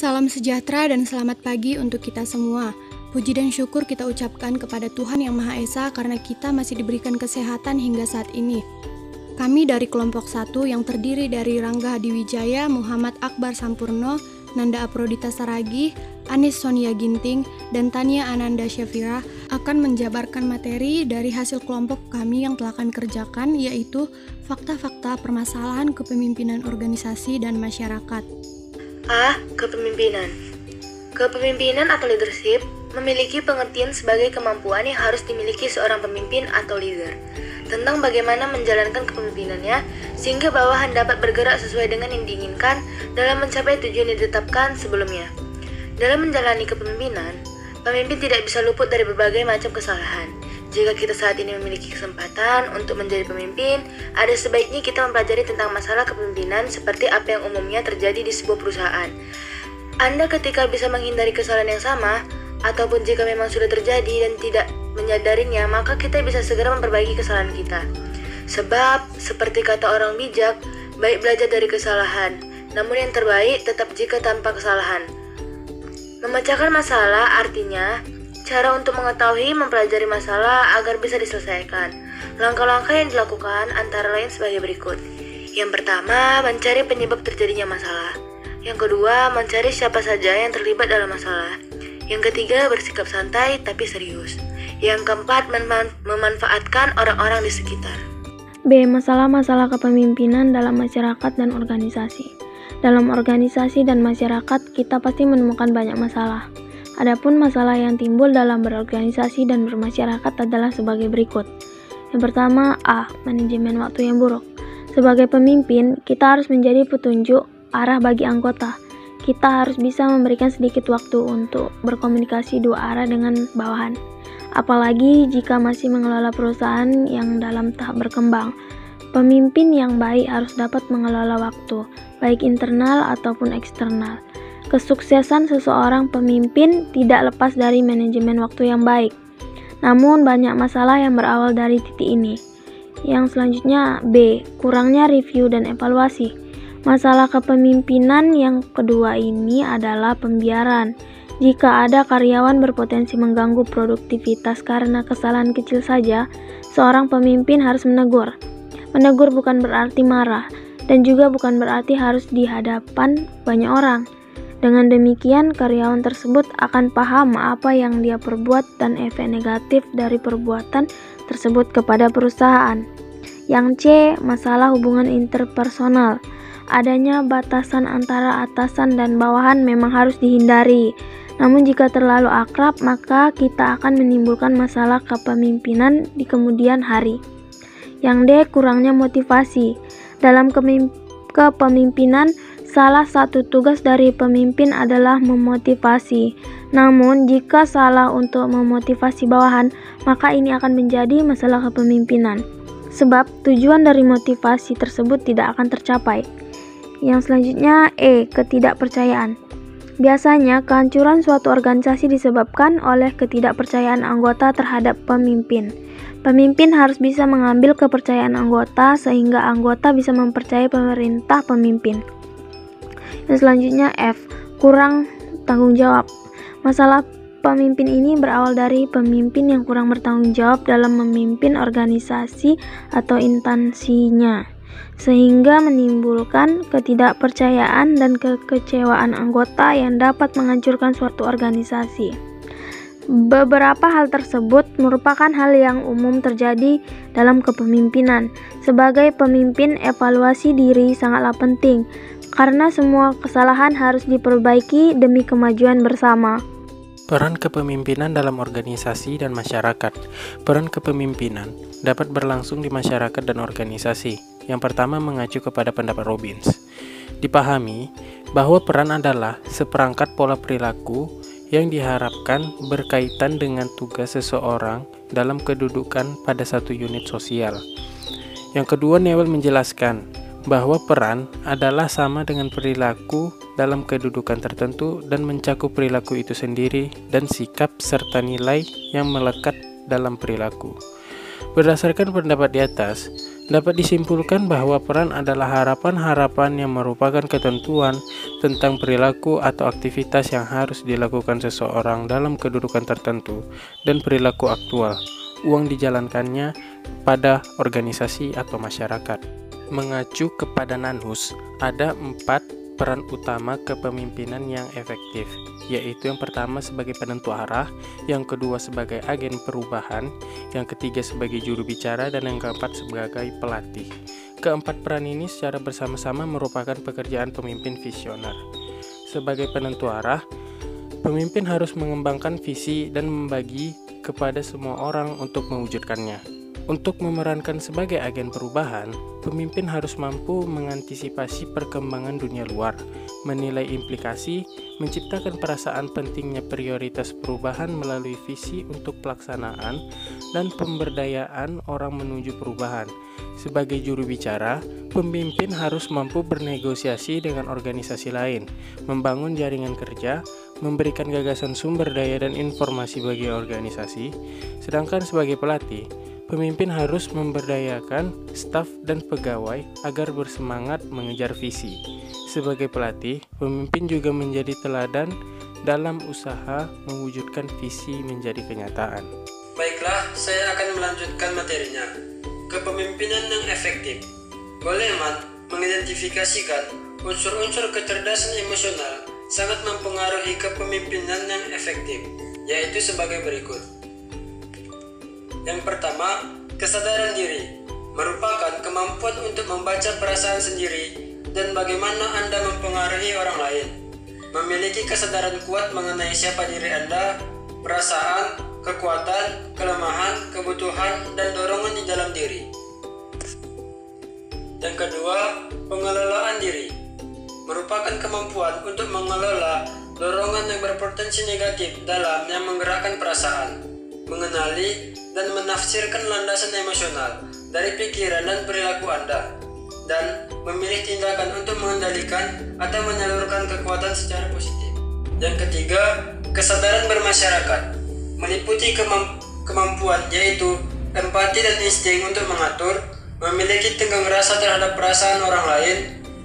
Salam sejahtera dan selamat pagi untuk kita semua. Puji dan syukur kita ucapkan kepada Tuhan Yang Maha Esa karena kita masih diberikan kesehatan hingga saat ini. Kami dari kelompok 1 yang terdiri dari Rangga Hadiwijaya, Muhammad Akbar Sampurno, Nanda Aprodita Saragih, Anis Sonia Ginting, dan Tania Ananda Syafira akan menjabarkan materi dari hasil kelompok kami yang telah kami kerjakan, yaitu fakta-fakta permasalahan kepemimpinan organisasi dan masyarakat. A. Kepemimpinan. Kepemimpinan atau leadership memiliki pengertian sebagai kemampuan yang harus dimiliki seorang pemimpin atau leader tentang bagaimana menjalankan kepemimpinannya sehingga bawahan dapat bergerak sesuai dengan yang diinginkan dalam mencapai tujuan yang ditetapkan sebelumnya. Dalam menjalani kepemimpinan, pemimpin tidak bisa luput dari berbagai macam kesalahan. Jika kita saat ini memiliki kesempatan untuk menjadi pemimpin, ada sebaiknya kita mempelajari tentang masalah kepemimpinan seperti apa yang umumnya terjadi di sebuah perusahaan. Anda ketika bisa menghindari kesalahan yang sama, ataupun jika memang sudah terjadi dan tidak menyadarinya, maka kita bisa segera memperbaiki kesalahan kita. Sebab, seperti kata orang bijak, baik belajar dari kesalahan, namun yang terbaik tetap jika tanpa kesalahan. Memecahkan masalah artinya cara untuk mengetahui mempelajari masalah agar bisa diselesaikan. Langkah-langkah yang dilakukan antara lain sebagai berikut. Yang pertama, mencari penyebab terjadinya masalah. Yang kedua, mencari siapa saja yang terlibat dalam masalah. Yang ketiga, bersikap santai tapi serius. Yang keempat, memanfaatkan orang-orang di sekitar. B. Masalah-masalah kepemimpinan dalam masyarakat dan organisasi. Dalam organisasi dan masyarakat, kita pasti menemukan banyak masalah. Adapun masalah yang timbul dalam berorganisasi dan bermasyarakat adalah sebagai berikut. Yang pertama, A. Manajemen waktu yang buruk. Sebagai pemimpin, kita harus menjadi petunjuk arah bagi anggota. Kita harus bisa memberikan sedikit waktu untuk berkomunikasi dua arah dengan bawahan. Apalagi jika masih mengelola perusahaan yang dalam tahap berkembang. Pemimpin yang baik harus dapat mengelola waktu, baik internal ataupun eksternal. Kesuksesan seseorang pemimpin tidak lepas dari manajemen waktu yang baik. Namun banyak masalah yang berawal dari titik ini. Yang selanjutnya B. Kurangnya review dan evaluasi. Masalah kepemimpinan yang kedua ini adalah pembiaran. Jika ada karyawan berpotensi mengganggu produktivitas karena kesalahan kecil saja, seorang pemimpin harus menegur. Menegur bukan berarti marah, dan juga bukan berarti harus di hadapan banyak orang. Dengan demikian, karyawan tersebut akan paham apa yang dia perbuat dan efek negatif dari perbuatan tersebut kepada perusahaan. Yang C. Masalah hubungan interpersonal. Adanya batasan antara atasan dan bawahan memang harus dihindari. Namun jika terlalu akrab, maka kita akan menimbulkan masalah kepemimpinan di kemudian hari. Yang D. Kurangnya motivasi. Dalam kepemimpinan, salah satu tugas dari pemimpin adalah memotivasi. Namun, jika salah untuk memotivasi bawahan, maka ini akan menjadi masalah kepemimpinan. Sebab tujuan dari motivasi tersebut tidak akan tercapai. Yang selanjutnya E. Ketidakpercayaan. Biasanya, kehancuran suatu organisasi disebabkan oleh ketidakpercayaan anggota terhadap pemimpin. Pemimpin harus bisa mengambil kepercayaan anggota sehingga anggota bisa mempercayai pemerintah pemimpin. Yang selanjutnya F. Kurang tanggung jawab. Masalah pemimpin ini berawal dari pemimpin yang kurang bertanggung jawab dalam memimpin organisasi atau instansinya, sehingga menimbulkan ketidakpercayaan dan kekecewaan anggota yang dapat menghancurkan suatu organisasi. Beberapa hal tersebut merupakan hal yang umum terjadi dalam kepemimpinan. Sebagai pemimpin, evaluasi diri sangatlah penting, karena semua kesalahan harus diperbaiki demi kemajuan bersama. Peran kepemimpinan dalam organisasi dan masyarakat. Peran kepemimpinan dapat berlangsung di masyarakat dan organisasi. Yang pertama mengacu kepada pendapat Robbins. Dipahami bahwa peran adalah seperangkat pola perilaku yang diharapkan berkaitan dengan tugas seseorang dalam kedudukan pada satu unit sosial. Yang kedua, Newell menjelaskan bahwa peran adalah sama dengan perilaku dalam kedudukan tertentu dan mencakup perilaku itu sendiri dan sikap serta nilai yang melekat dalam perilaku. Berdasarkan pendapat di atas, Dapat disimpulkan bahwa peran adalah harapan-harapan yang merupakan ketentuan tentang perilaku atau aktivitas yang harus dilakukan seseorang dalam kedudukan tertentu dan perilaku aktual. Uang dijalankannya pada organisasi atau masyarakat. Mengacu kepada Nanhus, ada 4 peran utama kepemimpinan yang efektif, yaitu yang pertama sebagai penentu arah, yang kedua sebagai agen perubahan, yang ketiga sebagai juru bicara, dan yang keempat sebagai pelatih. Keempat peran ini secara bersama-sama merupakan pekerjaan pemimpin visioner. Sebagai penentu arah, pemimpin harus mengembangkan visi dan membagi kepada semua orang untuk mewujudkannya. Untuk memerankan sebagai agen perubahan, pemimpin harus mampu mengantisipasi perkembangan dunia luar, menilai implikasi, menciptakan perasaan pentingnya prioritas perubahan melalui visi untuk pelaksanaan, dan pemberdayaan orang menuju perubahan. Sebagai juru bicara, pemimpin harus mampu bernegosiasi dengan organisasi lain, membangun jaringan kerja, memberikan gagasan sumber daya dan informasi bagi organisasi. Sedangkan sebagai pelatih, pemimpin harus memberdayakan staf dan pegawai agar bersemangat mengejar visi. Sebagai pelatih, pemimpin juga menjadi teladan dalam usaha mewujudkan visi menjadi kenyataan. Baiklah, saya akan melanjutkan materinya. Kepemimpinan yang efektif. Goleman mengidentifikasikan unsur-unsur kecerdasan emosional sangat mempengaruhi kepemimpinan yang efektif, yaitu sebagai berikut. Yang pertama, kesadaran diri merupakan kemampuan untuk membaca perasaan sendiri dan bagaimana Anda mempengaruhi orang lain. Memiliki kesadaran kuat mengenai siapa diri Anda, perasaan, kekuatan, kelemahan, kebutuhan, dan dorongan di dalam diri. Yang kedua, pengelolaan diri merupakan kemampuan untuk mengelola dorongan yang berpotensi negatif dalam yang menggerakkan perasaan, mengenali dan menafsirkan landasan emosional dari pikiran dan perilaku Anda, dan memilih tindakan untuk mengendalikan atau menyalurkan kekuatan secara positif. Yang ketiga, kesadaran bermasyarakat meliputi kemampuan yaitu empati dan insting untuk mengatur, memiliki tenggang rasa terhadap perasaan orang lain,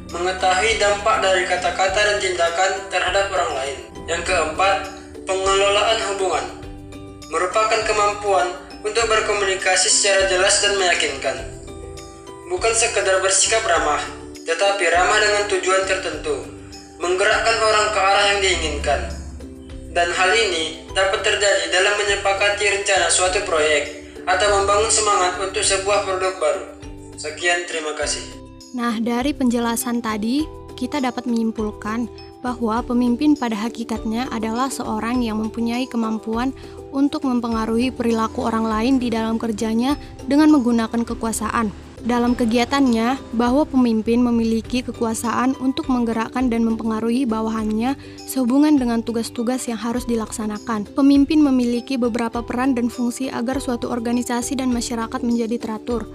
mengetahui dampak dari kata-kata dan tindakan terhadap orang lain. Yang keempat, pengelolaan hubungan merupakan kemampuan untuk berkomunikasi secara jelas dan meyakinkan. Bukan sekedar bersikap ramah, tetapi ramah dengan tujuan tertentu, menggerakkan orang ke arah yang diinginkan. Dan hal ini dapat terjadi dalam menyepakati rencana suatu proyek atau membangun semangat untuk sebuah produk baru. Sekian, terima kasih. Nah, dari penjelasan tadi, kita dapat menyimpulkan bahwa pemimpin pada hakikatnya adalah seorang yang mempunyai kemampuan untuk mempengaruhi perilaku orang lain di dalam kerjanya dengan menggunakan kekuasaan. Dalam kegiatannya, bahwa pemimpin memiliki kekuasaan untuk menggerakkan dan mempengaruhi bawahannya sehubungan dengan tugas-tugas yang harus dilaksanakan. Pemimpin memiliki beberapa peran dan fungsi agar suatu organisasi dan masyarakat menjadi teratur.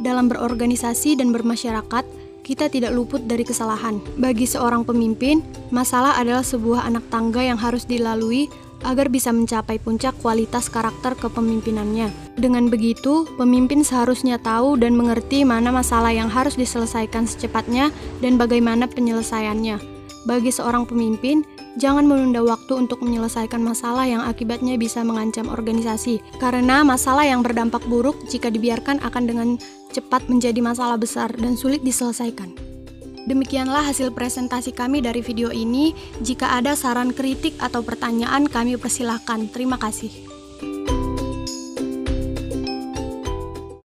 Dalam berorganisasi dan bermasyarakat, kita tidak luput dari kesalahan. Bagi seorang pemimpin, masalah adalah sebuah anak tangga yang harus dilalui agar bisa mencapai puncak kualitas karakter kepemimpinannya. Dengan begitu, pemimpin seharusnya tahu dan mengerti mana masalah yang harus diselesaikan secepatnya dan bagaimana penyelesaiannya. Bagi seorang pemimpin, jangan menunda waktu untuk menyelesaikan masalah yang akibatnya bisa mengancam organisasi, karena masalah yang berdampak buruk jika dibiarkan akan dengan cepat menjadi masalah besar dan sulit diselesaikan. Demikianlah hasil presentasi kami dari video ini. Jika ada saran, kritik, atau pertanyaan, kami persilahkan. Terima kasih.